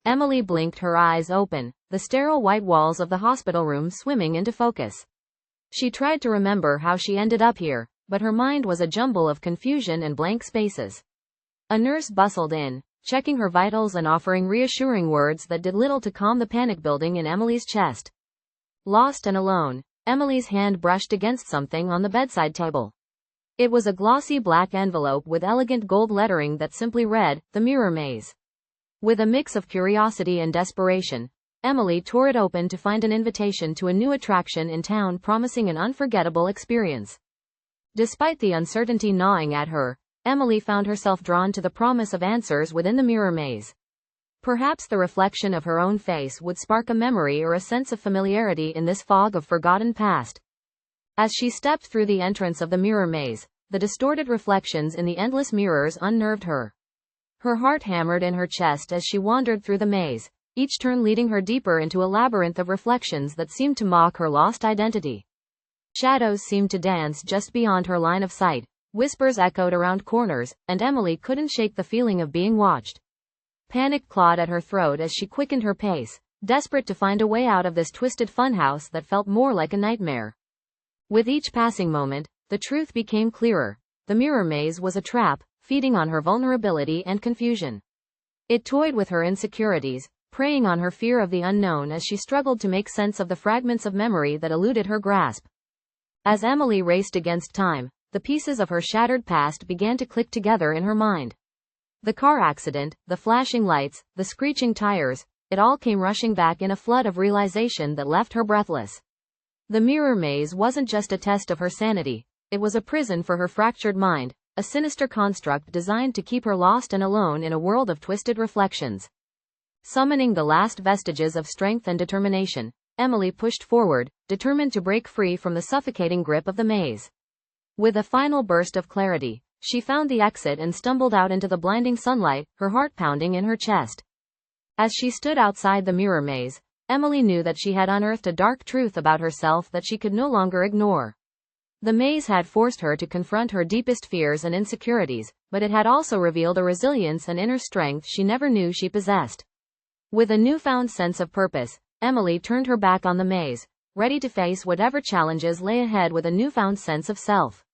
Emily blinked, her eyes open, the sterile white walls of the hospital room swimming into focus. She tried to remember how she ended up here, but her mind was a jumble of confusion and blank spaces. A nurse bustled in, checking her vitals and offering reassuring words that did little to calm the panic building in Emily's chest. Lost and alone, Emily's hand brushed against something on the bedside table. It was a glossy black envelope with elegant gold lettering that simply read, "The Mirror Maze." With a mix of curiosity and desperation, Emily tore it open to find an invitation to a new attraction in town promising an unforgettable experience. Despite the uncertainty gnawing at her, Emily found herself drawn to the promise of answers within the mirror maze. Perhaps the reflection of her own face would spark a memory or a sense of familiarity in this fog of forgotten past. As she stepped through the entrance of the mirror maze, the distorted reflections in the endless mirrors unnerved her. Her heart hammered in her chest as she wandered through the maze, each turn leading her deeper into a labyrinth of reflections that seemed to mock her lost identity. Shadows seemed to dance just beyond her line of sight, whispers echoed around corners, and Emily couldn't shake the feeling of being watched. Panic clawed at her throat as she quickened her pace, desperate to find a way out of this twisted funhouse that felt more like a nightmare. With each passing moment, the truth became clearer. The mirror maze was a trap, feeding on her vulnerability and confusion. It toyed with her insecurities, preying on her fear of the unknown as she struggled to make sense of the fragments of memory that eluded her grasp. As Emily raced against time, the pieces of her shattered past began to click together in her mind. The car accident, the flashing lights, the screeching tires, it all came rushing back in a flood of realization that left her breathless. The mirror maze wasn't just a test of her sanity, it was a prison for her fractured mind, a sinister construct designed to keep her lost and alone in a world of twisted reflections. Summoning the last vestiges of strength and determination, Emily pushed forward, determined to break free from the suffocating grip of the maze. With a final burst of clarity, she found the exit and stumbled out into the blinding sunlight, her heart pounding in her chest. As she stood outside the mirror maze, Emily knew that she had unearthed a dark truth about herself that she could no longer ignore. The maze had forced her to confront her deepest fears and insecurities, but it had also revealed a resilience and inner strength she never knew she possessed. With a newfound sense of purpose, Emily turned her back on the maze, ready to face whatever challenges lay ahead with a newfound sense of self.